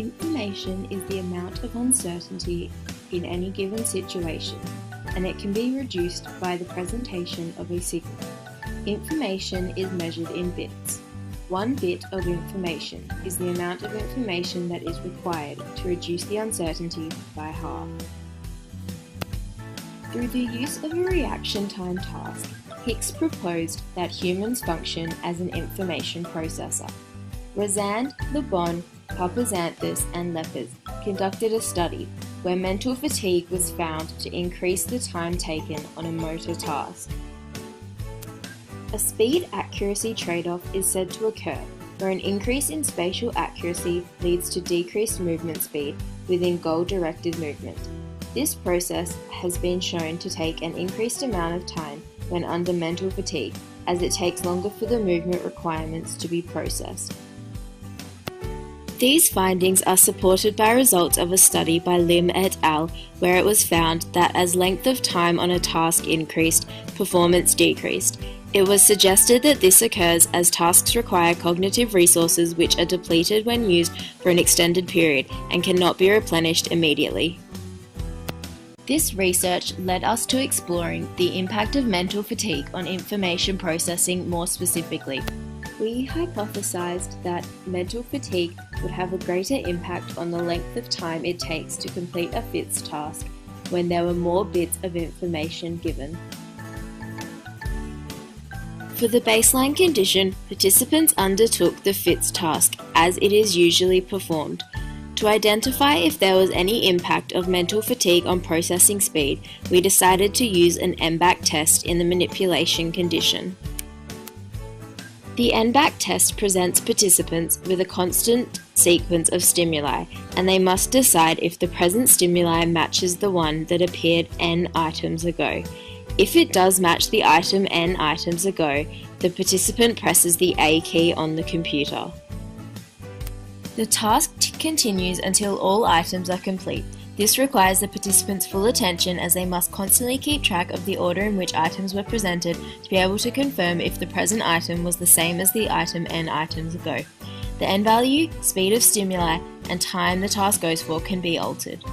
Information is the amount of uncertainty in any given situation, and it can be reduced by the presentation of a signal. Information is measured in bits. 1 bit of information is the amount of information that is required to reduce the uncertainty by half. Through the use of a reaction time task, Hicks proposed that humans function as an information processor. Razand, Lebon, Papaxanthus and Lepers conducted a study where mental fatigue was found to increase the time taken on a motor task. A speed-accuracy trade-off is said to occur where an increase in spatial accuracy leads to decreased movement speed within goal-directed movement. This process has been shown to take an increased amount of time when under mental fatigue, as it takes longer for the movement requirements to be processed. These findings are supported by results of a study by Lim et al., where it was found that as length of time on a task increased, performance decreased. It was suggested that this occurs as tasks require cognitive resources which are depleted when used for an extended period and cannot be replenished immediately. This research led us to exploring the impact of mental fatigue on information processing more specifically. We hypothesized that mental fatigue would have a greater impact on the length of time it takes to complete a FITS task when there were more bits of information given. For the baseline condition, participants undertook the FITS task as it is usually performed. To identify if there was any impact of mental fatigue on processing speed, we decided to use an NBAC test in the manipulation condition. The NBAC test presents participants with a constant sequence of stimuli, and they must decide if the present stimuli matches the one that appeared n items ago. If it does match the item n items ago, the participant presses the A key on the computer. The task continues until all items are complete. This requires the participants' full attention as they must constantly keep track of the order in which items were presented to be able to confirm if the present item was the same as the item n items ago. The n value, speed of stimuli, and time the task goes for can be altered.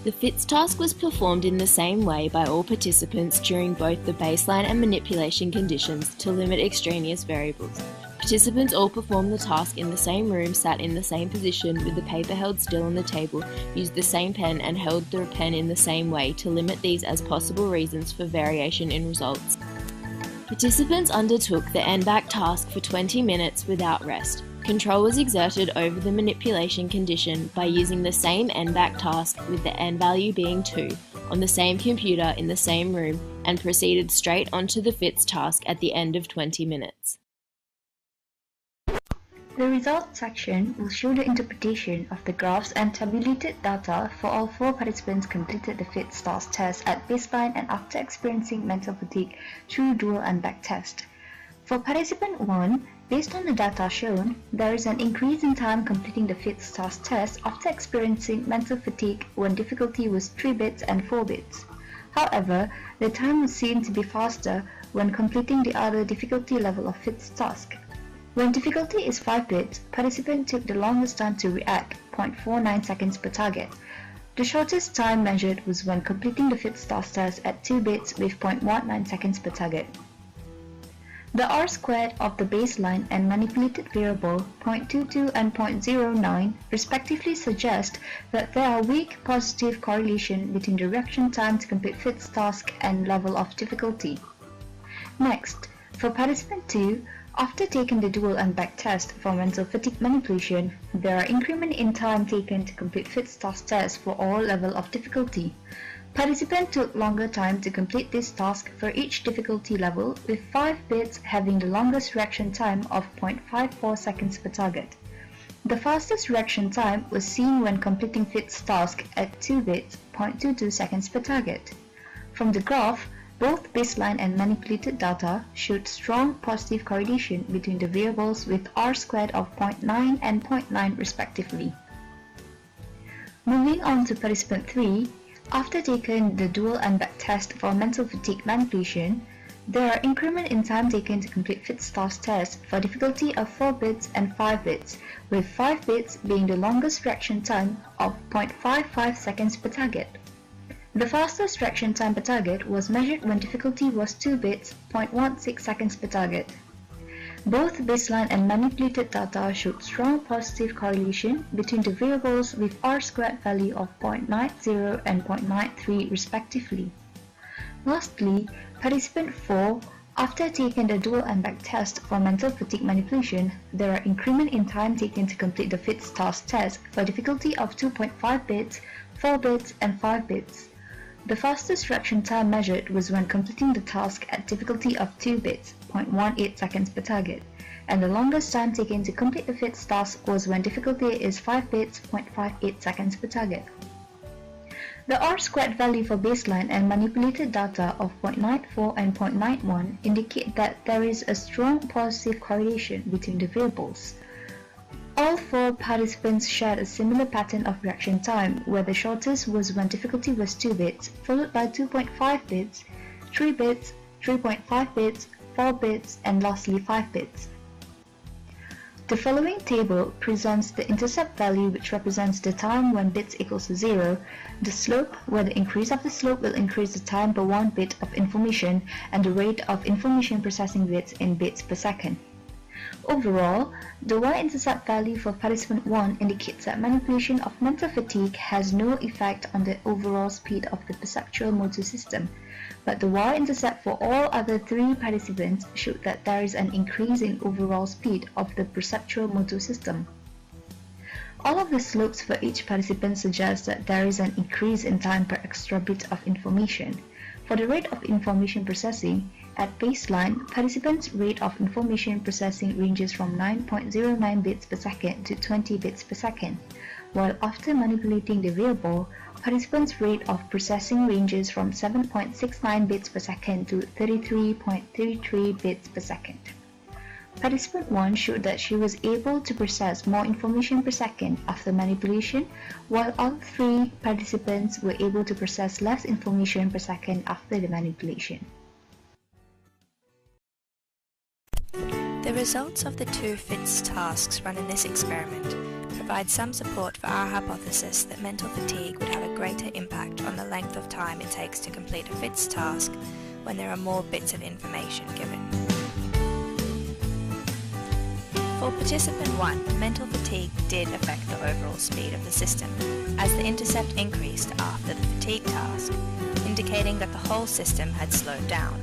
The FITS task was performed in the same way by all participants during both the baseline and manipulation conditions to limit extraneous variables. Participants all performed the task in the same room, sat in the same position with the paper held still on the table, used the same pen and held the pen in the same way to limit these as possible reasons for variation in results. Participants undertook the NBAC task for 20 minutes without rest. Control was exerted over the manipulation condition by using the same NBAC task with the n value being 2 on the same computer in the same room and proceeded straight onto the FITS task at the end of 20 minutes. The results section will show the interpretation of the graphs and tabulated data for all 4 participants completed the FITS task test at baseline and after experiencing mental fatigue through dual NBAC test. For participant 1, based on the data shown, there is an increase in time completing the FITS task test after experiencing mental fatigue when difficulty was 3 bits and 4 bits. However, the time was seen to be faster when completing the other difficulty level of FITS task. When difficulty is 5 bits, participant took the longest time to react, 0.49 seconds per target. The shortest time measured was when completing the FITS task test at 2 bits with 0.19 seconds per target. The R-squared of the baseline and manipulated variable 0.22 and 0.09 respectively suggest that there are weak positive correlation between the reaction time to complete FITS task and level of difficulty. Next, for participant 2, after taking the dual NBAC test for mental fatigue manipulation, there are increment in time taken to complete FITS task test for all level of difficulty. Participant took longer time to complete this task for each difficulty level, with 5 bits having the longest reaction time of 0.54 seconds per target. The fastest reaction time was seen when completing FITS task at 2 bits, 0.22 seconds per target. From the graph, both baseline and manipulated data showed strong positive correlation between the variables with R-squared of 0.9 and 0.9 respectively. Moving on to participant 3, after taking the dual NBAC test for mental fatigue manipulation, There are increments in time taken to complete FITS task tests for difficulty of 4 bits and 5 bits, with 5 bits being the longest reaction time of 0.55 seconds per target. The fastest reaction time per target was measured when difficulty was 2 bits, 0.16 seconds per target. Both baseline and manipulated data showed strong positive correlation between the variables with R-squared value of 0.90 and 0.93 respectively. Lastly, participant 4, after taking the dual and back test for mental fatigue manipulation, there are increments in time taken to complete the FITS task test for difficulty of 2.5 bits, 4 bits, and 5 bits. The fastest reaction time measured was when completing the task at difficulty of 2 bits, 0.18 seconds per target, and the longest time taken to complete the FITS task was when difficulty is 5 bits, 0.58 seconds per target. The R-squared value for baseline and manipulated data of 0.94 and 0.91 indicate that there is a strong positive correlation between the variables. All 4 participants shared a similar pattern of reaction time, where the shortest was when difficulty was 2 bits, followed by 2.5 bits, 3 bits, 3.5 bits, 4 bits, and lastly 5 bits. The following table presents the intercept value, which represents the time when bits equals to 0, the slope, where the increase of the slope will increase the time per 1 bit of information, and the rate of information processing bits in bits per second. Overall, the y-intercept value for participant 1 indicates that manipulation of mental fatigue has no effect on the overall speed of the perceptual motor system, but the y-intercept for all other 3 participants showed that there is an increase in overall speed of the perceptual motor system. All of the slopes for each participant suggest that there is an increase in time per extra bit of information. For the rate of information processing, at baseline, participants' rate of information processing ranges from 9.09 bits per second to 20 bits per second, while after manipulating the variable, participants' rate of processing ranges from 7.69 bits per second to 33.33 bits per second. Participant 1 showed that she was able to process more information per second after manipulation, while all 3 participants were able to process less information per second after the manipulation. The results of the 2 FITS tasks run in this experiment provide some support for our hypothesis that mental fatigue would have a greater impact on the length of time it takes to complete a FITS task when there are more bits of information given. For participant 1, mental fatigue did affect the overall speed of the system, as the intercept increased after the fatigue task, indicating that the whole system had slowed down.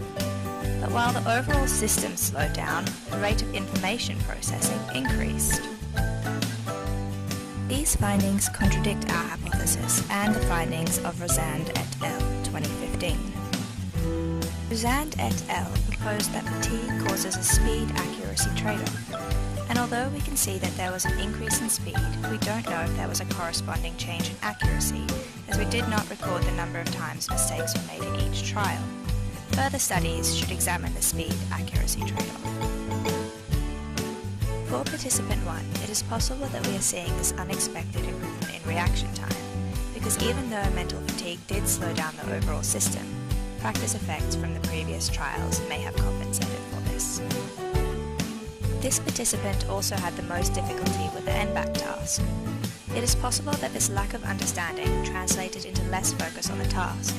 But while the overall system slowed down, the rate of information processing increased. These findings contradict our hypothesis and the findings of Rosand et al. 2015. Rosand et al. Proposed that fatigue causes a speed-accuracy trade-off, and although we can see that there was an increase in speed, we don't know if there was a corresponding change in accuracy, as we did not record the number of times mistakes were made in each trial. Further studies should examine the speed-accuracy trade-off. For participant 1, it is possible that we are seeing this unexpected improvement in reaction time, because even though mental fatigue did slow down the overall system, practice effects from the previous trials may have compensated for this. This participant also had the most difficulty with the end-back task. It is possible that this lack of understanding translated into less focus on the task,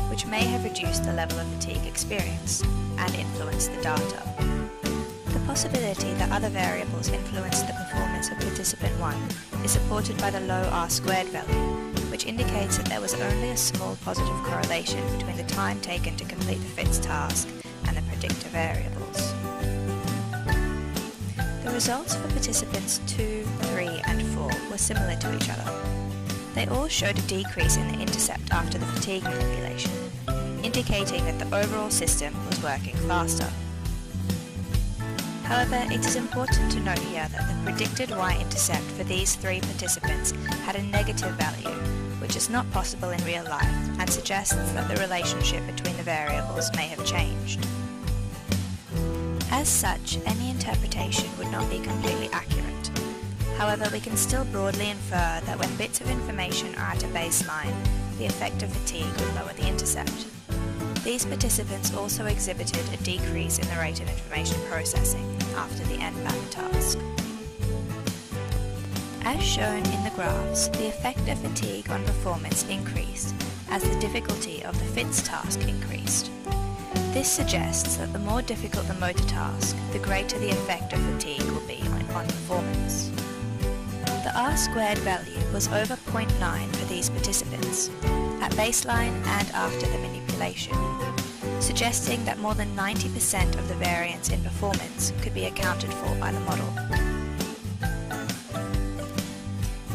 which may have reduced the level of fatigue experienced and influenced the data. The possibility that other variables influenced the performance of participant 1 is supported by the low R-squared value, which indicates that there was only a small positive correlation between the time taken to complete the FITS task and the predictor variables. The results for participants 2, 3, and 4 were similar to each other. They all showed a decrease in the intercept after the fatigue manipulation, indicating that the overall system was working faster. However, it is important to note here that the predicted y-intercept for these 3 participants had a negative value, which is not possible in real life and suggests that the relationship between the variables may have changed. As such, any interpretation would not be completely accurate. However, we can still broadly infer that when bits of information are at a baseline, the effect of fatigue would lower the intercept. These participants also exhibited a decrease in the rate of information processing after the NBAT task. As shown in the graphs, the effect of fatigue on performance increased as the difficulty of the FITS task increased. This suggests that the more difficult the motor task, the greater the effect of fatigue will be on performance. The R-squared value was over 0.9 for these participants, at baseline and after the manipulation, suggesting that more than 90% of the variance in performance could be accounted for by the model.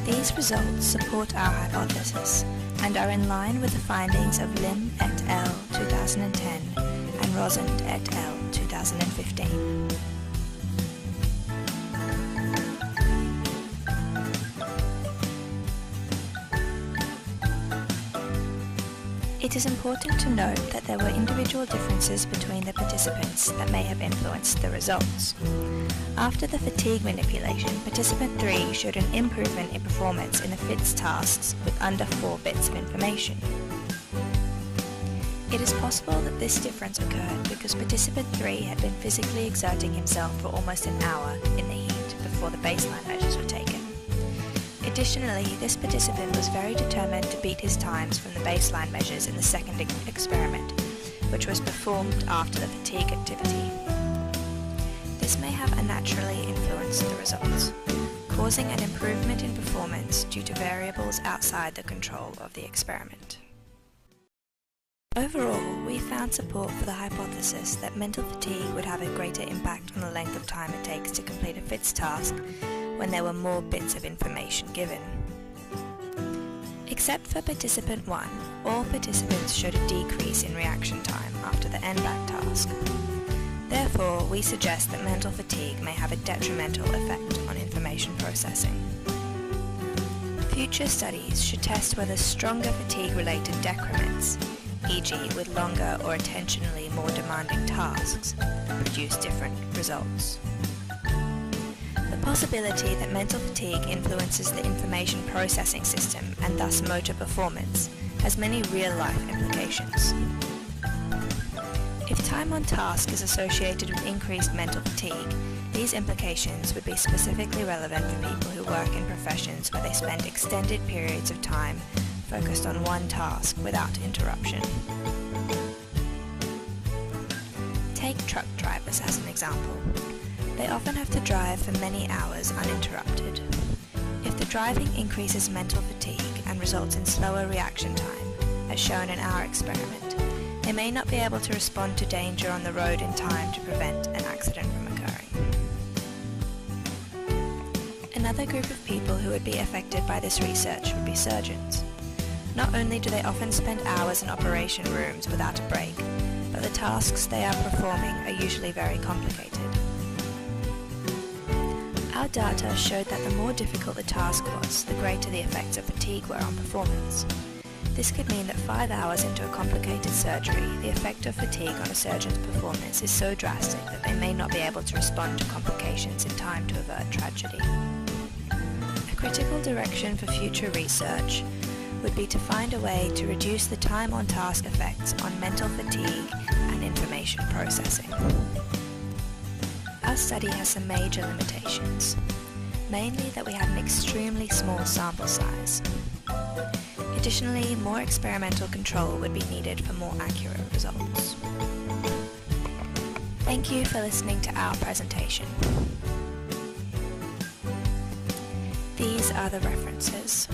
These results support our hypothesis and are in line with the findings of Lim et al. 2010 and Rosand et al. 2015. It is important to note that there were individual differences between the participants that may have influenced the results. After the fatigue manipulation, participant 3 showed an improvement in performance in the FITS tasks with under 4 bits of information. It is possible that this difference occurred because participant 3 had been physically exerting himself for almost an hour in the heat before the baseline measures were taken. Additionally, this participant was very determined to beat his times from the baseline measures in the second experiment, which was performed after the fatigue activity. This may have unnaturally influenced the results, causing an improvement in performance due to variables outside the control of the experiment. Overall, we found support for the hypothesis that mental fatigue would have a greater impact on the length of time it takes to complete a FITS task when there were more bits of information given. Except for participant 1, all participants showed a decrease in reaction time after the NBAT task. Therefore, we suggest that mental fatigue may have a detrimental effect on information processing. Future studies should test whether stronger fatigue-related decrements, e.g. with longer or attentionally more demanding tasks, produce different results. The possibility that mental fatigue influences the information processing system and thus motor performance has many real-life implications. If time on task is associated with increased mental fatigue, these implications would be specifically relevant for people who work in professions where they spend extended periods of time focused on one task without interruption. Take truck drivers as an example. They often have to drive for many hours uninterrupted. If the driving increases mental fatigue and results in slower reaction time, as shown in our experiment, they may not be able to respond to danger on the road in time to prevent an accident from occurring. Another group of people who would be affected by this research would be surgeons. Not only do they often spend hours in operation rooms without a break, but the tasks they are performing are usually very complicated. Our data showed that the more difficult the task was, the greater the effects of fatigue were on performance. This could mean that 5 hours into a complicated surgery, the effect of fatigue on a surgeon's performance is so drastic that they may not be able to respond to complications in time to avert tragedy. A critical direction for future research would be to find a way to reduce the time on task effects on mental fatigue and information processing. Our study has some major limitations, mainly that we had an extremely small sample size. Additionally, more experimental control would be needed for more accurate results. Thank you for listening to our presentation. These are the references.